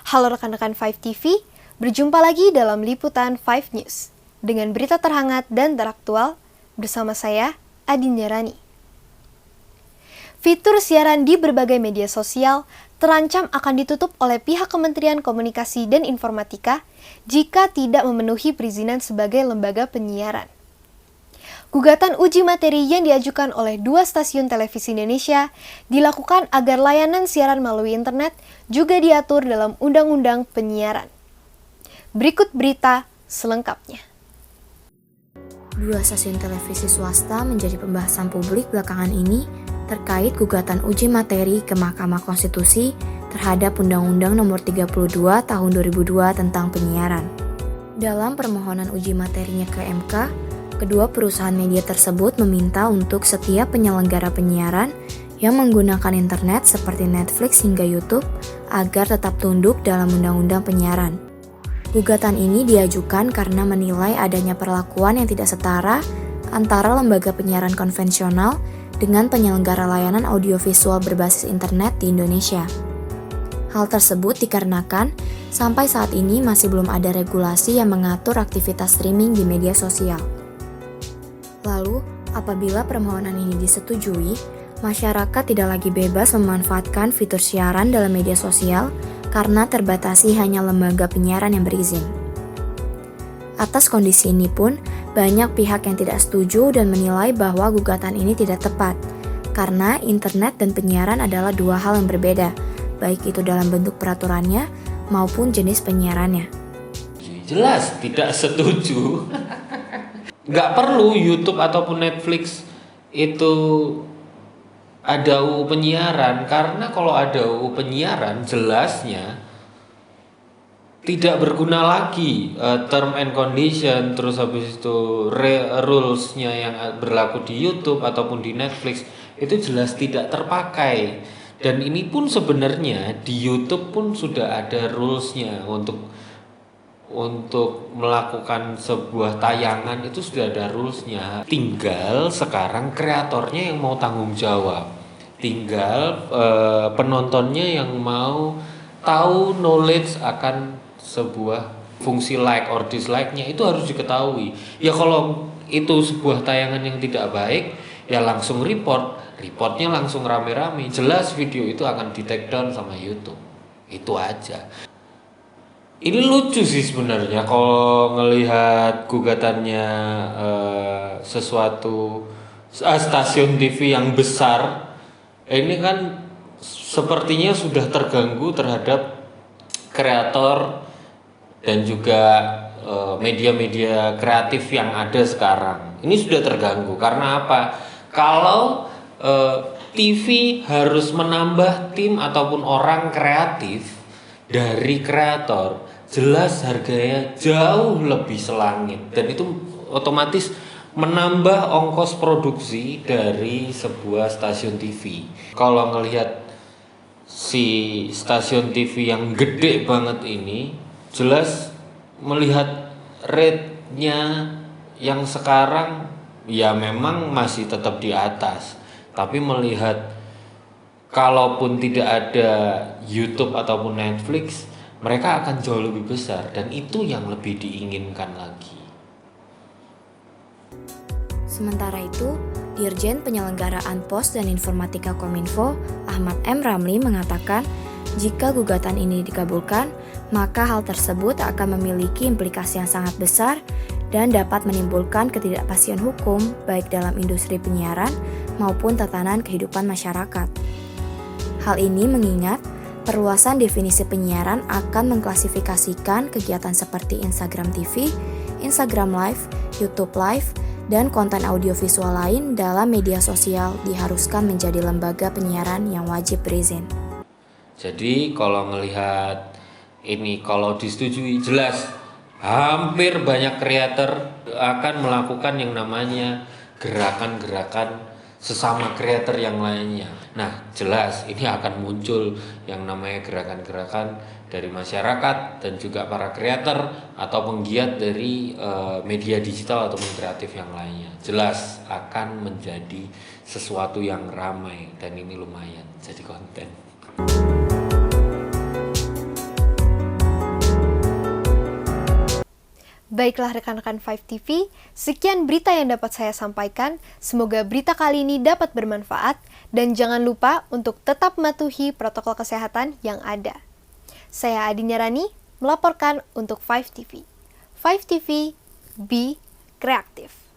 Halo rekan-rekan 5 TV, berjumpa lagi dalam liputan 5 News dengan berita terhangat dan teraktual bersama saya, Adin Rani. Fitur siaran di berbagai media sosial terancam akan ditutup oleh pihak Kementerian Komunikasi dan Informatika jika tidak memenuhi perizinan sebagai lembaga penyiaran. Gugatan uji materi yang diajukan oleh 2 stasiun televisi Indonesia dilakukan agar layanan siaran melalui internet juga diatur dalam Undang-Undang Penyiaran. Berikut berita selengkapnya. 2 stasiun televisi swasta menjadi pembahasan publik belakangan ini terkait gugatan uji materi ke Mahkamah Konstitusi terhadap Undang-Undang Nomor 32 Tahun 2002 tentang penyiaran. Dalam permohonan uji materinya ke MK, kedua perusahaan media tersebut meminta untuk setiap penyelenggara penyiaran yang menggunakan internet seperti Netflix hingga YouTube agar tetap tunduk dalam Undang-Undang Penyiaran. Gugatan ini diajukan karena menilai adanya perlakuan yang tidak setara antara lembaga penyiaran konvensional dengan penyelenggara layanan audiovisual berbasis internet di Indonesia. Hal tersebut dikarenakan sampai saat ini masih belum ada regulasi yang mengatur aktivitas streaming di media sosial. Lalu, apabila permohonan ini disetujui, masyarakat tidak lagi bebas memanfaatkan fitur siaran dalam media sosial karena terbatasi hanya lembaga penyiaran yang berizin. Atas kondisi ini pun, banyak pihak yang tidak setuju dan menilai bahwa gugatan ini tidak tepat, karena internet dan penyiaran adalah 2 hal yang berbeda, baik itu dalam bentuk peraturannya maupun jenis penyiarannya. Jelas tidak setuju. Nggak perlu YouTube ataupun Netflix itu ada UU penyiaran, karena kalau ada UU penyiaran jelasnya tidak berguna lagi term and condition, terus habis itu rules-nya yang berlaku di YouTube ataupun di Netflix itu jelas tidak terpakai. Dan ini pun sebenarnya di YouTube pun sudah ada rules-nya untuk melakukan sebuah tayangan itu sudah ada rules-nya. Tinggal sekarang kreatornya yang mau tanggung jawab. Tinggal penontonnya yang mau tahu knowledge akan sebuah fungsi like or dislike-nya itu harus diketahui. Ya kalau itu sebuah tayangan yang tidak baik, ya langsung reportnya langsung rame-rame. Jelas video itu akan di take down sama YouTube. Itu aja. Ini lucu sih sebenarnya kalau ngelihat gugatannya sesuatu stasiun TV yang besar. Ini kan sepertinya sudah terganggu terhadap kreator dan juga media-media kreatif yang ada sekarang. Ini sudah terganggu karena apa? Kalau TV harus menambah tim ataupun orang kreatif dari kreator, jelas harganya jauh lebih selangit dan itu otomatis menambah ongkos produksi dari sebuah stasiun TV. Kalau ngelihat si stasiun TV yang gede banget ini, jelas melihat rate-nya yang sekarang ya memang masih tetap di atas, tapi melihat kalaupun tidak ada YouTube ataupun Netflix, mereka akan jauh lebih besar dan itu yang lebih diinginkan lagi. Sementara itu, Dirjen Penyelenggaraan Pos dan Informatika Kominfo, Ahmad M. Ramli mengatakan, jika gugatan ini dikabulkan, maka hal tersebut akan memiliki implikasi yang sangat besar dan dapat menimbulkan ketidakpastian hukum baik dalam industri penyiaran maupun tatanan kehidupan masyarakat. Hal ini mengingat perluasan definisi penyiaran akan mengklasifikasikan kegiatan seperti Instagram TV, Instagram Live, YouTube Live, dan konten audiovisual lain dalam media sosial diharuskan menjadi lembaga penyiaran yang wajib berizin. Jadi kalau ngelihat ini, kalau disetujui jelas hampir banyak kreator akan melakukan yang namanya gerakan-gerakan sesama kreator yang lainnya. Nah, jelas ini akan muncul yang namanya gerakan-gerakan dari masyarakat dan juga para kreator atau penggiat dari media digital ataupun kreatif yang lainnya. Jelas akan menjadi sesuatu yang ramai dan ini lumayan jadi konten. Baiklah rekan-rekan 5TV, sekian berita yang dapat saya sampaikan. Semoga berita kali ini dapat bermanfaat dan jangan lupa untuk tetap mematuhi protokol kesehatan yang ada. Saya Adinya Rani melaporkan untuk 5TV. 5TV, be kreatif.